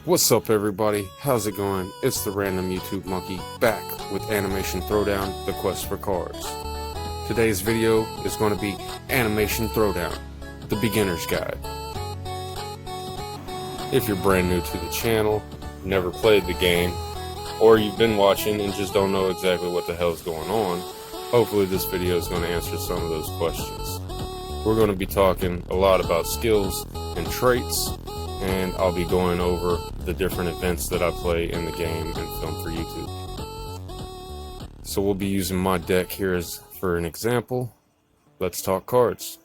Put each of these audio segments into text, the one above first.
What's up, everybody? How's it going? It's the random YouTube monkey back with Animation Throwdown, the quest for cards. Today's video is going to be Animation Throwdown, the beginner's guide. If you're brand new to the channel, never played the game, or you've been watching and just don't know exactly what the hell's going on, hopefully this video is going to answer some of those questions. We're going to be talking a lot about skills and traits, and I'll be going over the different events that I play in the game and film for YouTube. So we'll be using my deck here as for an example. Let's talk cards.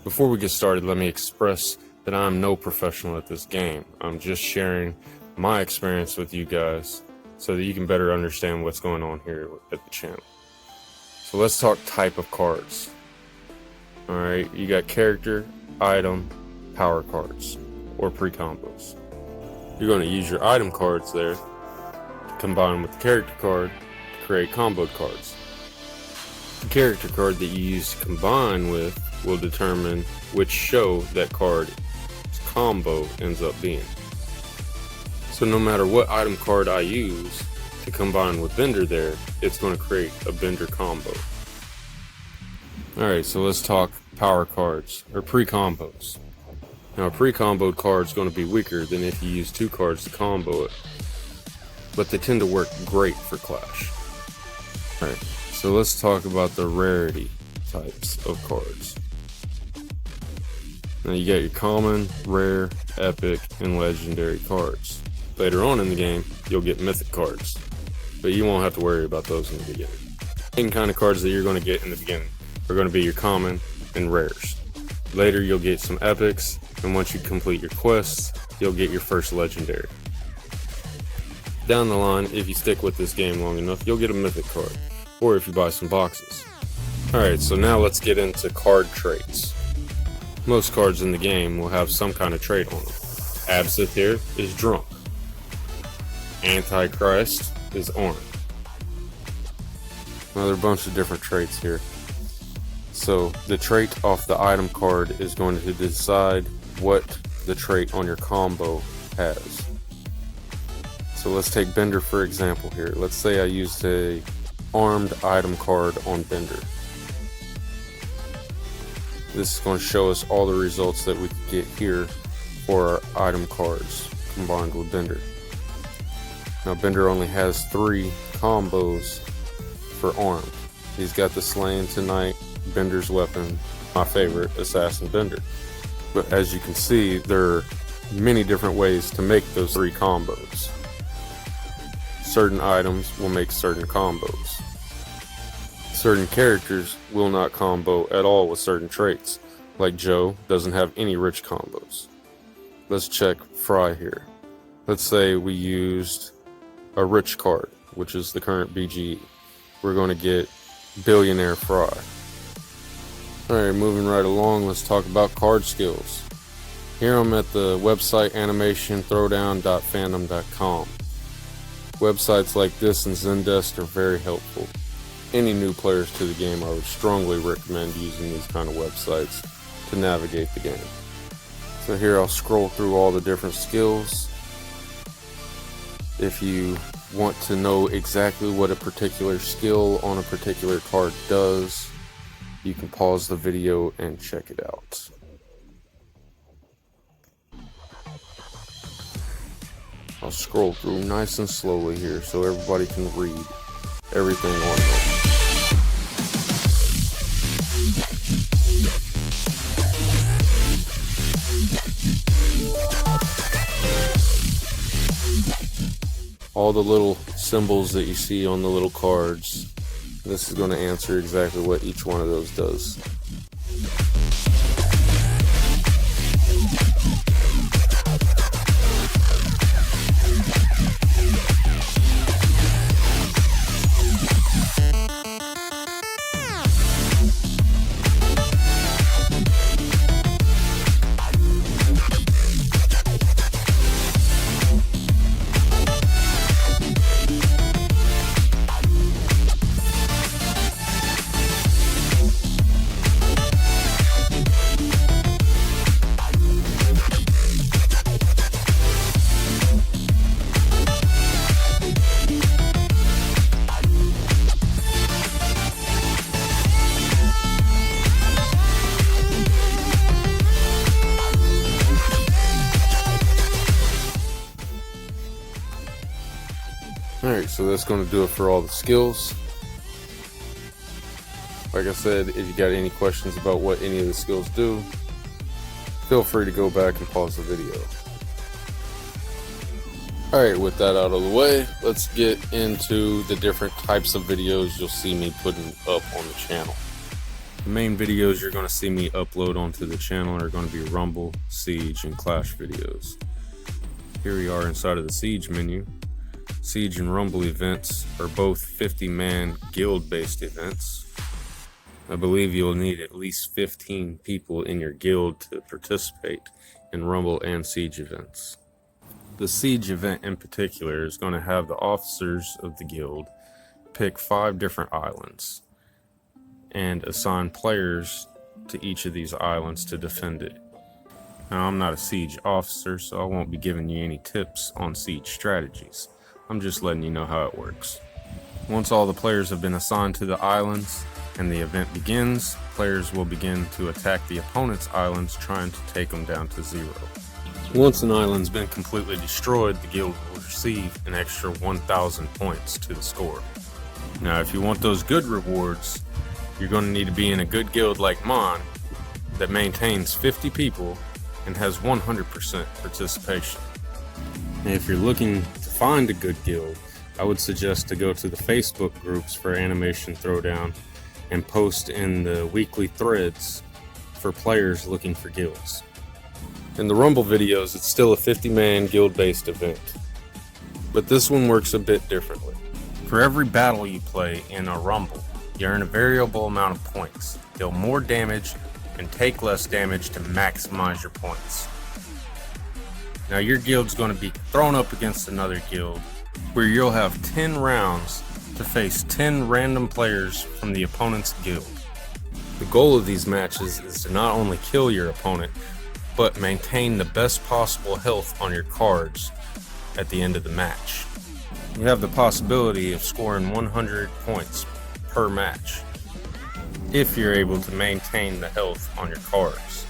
Before we get started, let me express that I'm no professional at this game. I'm just sharing my experience with you guys so that you can better understand what's going on here at the channel. So let's talk type of cards. Alright, you got character, item, power cards, or pre-combos. You're going to use your item cards there to combine with the character card to create comboed cards. The character card that you use to combine with will determine which show that card's combo ends up being. So no matter what item card I use to combine with Bender there, it's going to create a Bender combo. Alright, so let's talk power cards, or pre-combos. Now a pre-comboed card is going to be weaker than if you use two cards to combo it, but they tend to work great for Clash. Alright, so let's talk about the rarity types of cards. Now you got your common, rare, epic, and legendary cards. Later on in the game, you'll get mythic cards, but you won't have to worry about those in the beginning. The main kind of cards that you're going to get in the beginning are going to be your common and rares. Later you'll get some epics, and once you complete your quests, you'll get your first legendary. Down the line, if you stick with this game long enough, you'll get a mythic card, or if you buy some boxes. Alright, so now let's get into card traits. Most cards in the game will have some kind of trait on them. Absinthe here is drunk. Antichrist is armed. Now there are a bunch of different traits here. So the trait off the item card is going to decide what the trait on your combo has. So let's take Bender for example here. Let's say I used a armed item card on Bender. This is going to show us all the results that we could get here for our item cards combined with Bender. Now Bender only has 3 combos for armed. He's got the Slaying Tonight, Bender's Weapon, my favorite, Assassin Bender. But as you can see, there are many different ways to make those 3 combos. Certain items will make certain combos. Certain characters will not combo at all with certain traits, like Joe doesn't have any rich combos. Let's check Fry here. Let's say we used a rich card, which is the current BGE. We're going to get Billionaire Fry. Alright, moving right along, let's talk about card skills. Here I'm at the website animationthrowdown.fandom.com. Websites like this and Zendesk are very helpful. Any new players to the game, I would strongly recommend using these kind of websites to navigate the game. So here I'll scroll through all the different skills. If you want to know exactly what a particular skill on a particular card does, you can pause the video and check it out. I'll scroll through nice and slowly here so everybody can read everything on it. All the little symbols that you see on the little cards, this is going to answer exactly what each one of those does. Alright, so that's going to do it for all the skills. Like I said, if you got any questions about what any of the skills do, feel free to go back and pause the video. Alright, with that out of the way, let's get into the different types of videos you'll see me putting up on the channel. The main videos you're going to see me upload onto the channel are going to be Rumble, Siege, and Clash videos. Here we are inside of the Siege menu. Siege and Rumble events are both 50-man guild-based events. I believe you'll need at least 15 people in your guild to participate in Rumble and Siege events. The Siege event in particular is going to have the officers of the guild pick 5 different islands and assign players to each of these islands to defend it. Now, I'm not a Siege officer, so I won't be giving you any tips on Siege strategies. I'm just letting you know how it works. Once all the players have been assigned to the islands and the event begins, players will begin to attack the opponent's islands, trying to take them down to 0. Once an island's been completely destroyed, the guild will receive an extra 1,000 points to the score. Now, if you want those good rewards, you're going to need to be in a good guild like mine that maintains 50 people and has 100% participation. And if you're looking to find a good guild, I would suggest to go to the Facebook groups for Animation Throwdown and post in the weekly threads for players looking for guilds. In the Rumble videos, it's still a 50-man guild-based event, but this one works a bit differently. For every battle you play in a Rumble, you earn a variable amount of points, deal more damage, and take less damage to maximize your points. Now, your guild's going to be thrown up against another guild where you'll have 10 rounds to face 10 random players from the opponent's guild. The goal of these matches is to not only kill your opponent, but maintain the best possible health on your cards at the end of the match. You have the possibility of scoring 100 points per match if you're able to maintain the health on your cards.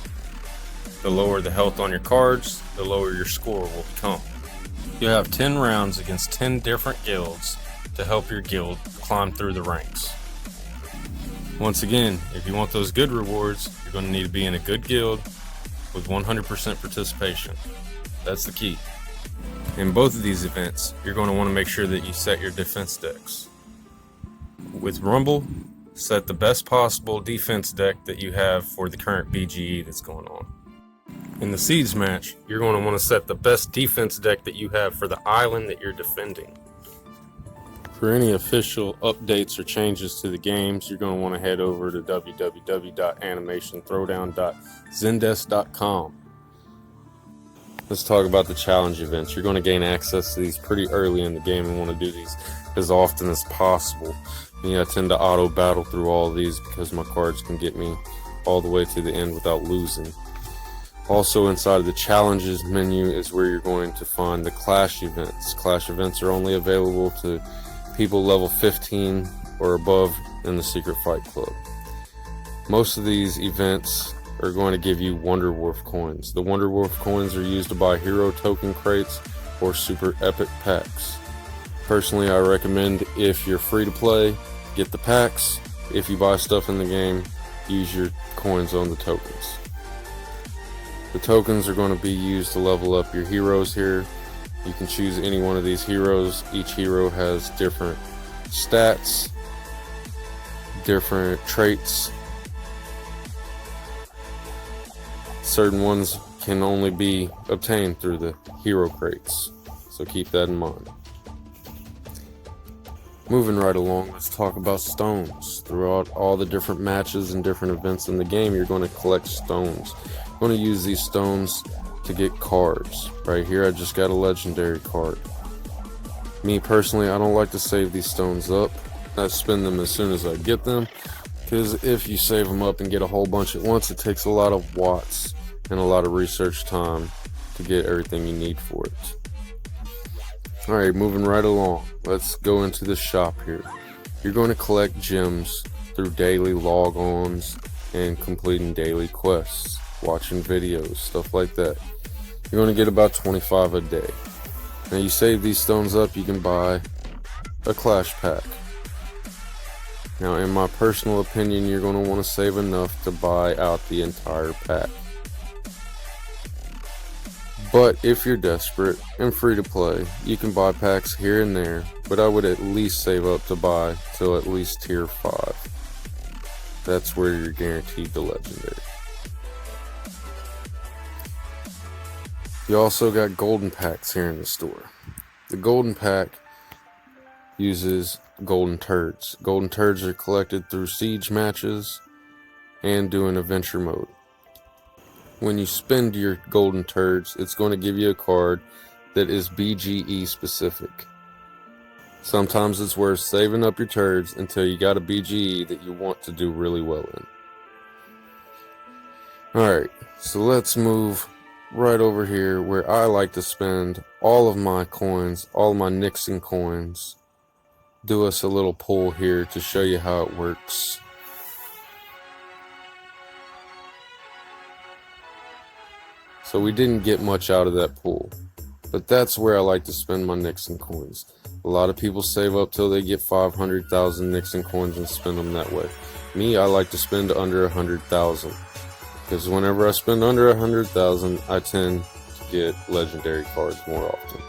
The lower the health on your cards, the lower your score will become. You'll have 10 rounds against 10 different guilds to help your guild climb through the ranks. Once again, if you want those good rewards, you're going to need to be in a good guild with 100% participation. That's the key. In both of these events, you're going to want to make sure that you set your defense decks. With Rumble, set the best possible defense deck that you have for the current BGE that's going on. In the Siege match, you're going to want to set the best defense deck that you have for the island that you're defending. For any official updates or changes to the games, you're going to want to head over to www.animationthrowdown.zendesk.com. Let's talk about the challenge events. You're going to gain access to these pretty early in the game and want to do these as often as possible. I tend to auto battle through all of these because my cards can get me all the way to the end without losing. Also, inside of the challenges menu is where you're going to find the Clash events. Clash events are only available to people level 15 or above in the Secret Fight Club. Most of these events are going to give you Wonder Wolf coins. The Wonder Wolf coins are used to buy hero token crates or super epic packs. Personally, I recommend, if you're free to play, get the packs. If you buy stuff in the game, use your coins on the tokens. The tokens are going to be used to level up your heroes here. You can choose any one of these heroes. Each hero has different stats, different traits. Certain ones can only be obtained through the hero crates, so keep that in mind. Moving right along, let's talk about stones. Throughout all the different matches and different events in the game, you're going to collect stones. You're going to use these stones to get cards. Right here, I just got a legendary card. Me personally, I don't like to save these stones up. I spend them as soon as I get them, because if you save them up and get a whole bunch at once, it takes a lot of watts and a lot of research time to get everything you need for it. Alright, moving right along, let's go into the shop here. You're going to collect gems through daily log-ons and completing daily quests, watching videos, stuff like that. You're going to get about 25 a day. Now, you save these stones up, you can buy a Clash pack. Now, in my personal opinion, you're going to want to save enough to buy out the entire pack. But if you're desperate and free to play, you can buy packs here and there, but I would at least save up to buy till at least tier 5. That's where you're guaranteed the legendary. You also got golden packs here in the store. The golden pack uses golden turds. Golden turds are collected through siege matches and doing adventure mode. When you spend your golden turds, it's going to give you a card that is BGE specific. Sometimes it's worth saving up your turds until you got a BGE that you want to do really well in. Alright, so let's move right over here where I like to spend all of my coins, all of my Nixon coins. Do us a little pull here to show you how it works. So we didn't get much out of that pool, but that's where I like to spend my Nixon coins. A lot of people save up till they get 500,000 Nixon coins and spend them that way. Me, I like to spend under 100,000, because whenever I spend under 100,000, I tend to get legendary cards more often.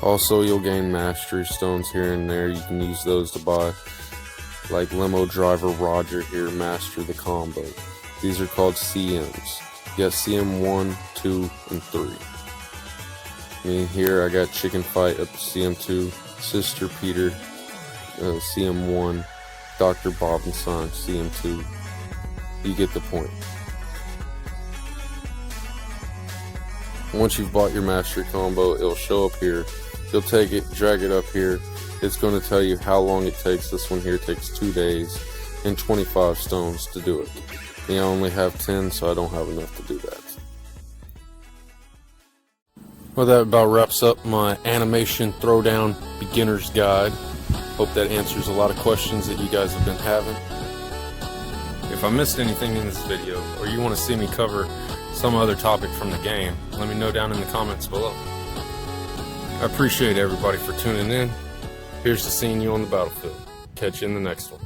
Also, you'll gain mastery stones here and there. You can use those to buy, like limo driver Roger here, master the combo. These are called CMs. You got CM 1, 2, and 3. Me here, I got chicken fight up to CM 2, Sister Peter, CM 1, Dr. Bobinson, CM 2. You get the point. Once you've bought your mastery combo, it'll show up here. You'll take it, drag it up here. It's going to tell you how long it takes. This one here takes 2 days and 25 stones to do it. I only have 10, so I don't have enough to do that. Well, that about wraps up my animation throwdown beginner's guide. Hope that answers a lot of questions that you guys have been having. If I missed anything in this video, or you want to see me cover some other topic from the game, let me know down in the comments below. I appreciate everybody for tuning in. Here's to seeing you on the battlefield. Catch you in the next one.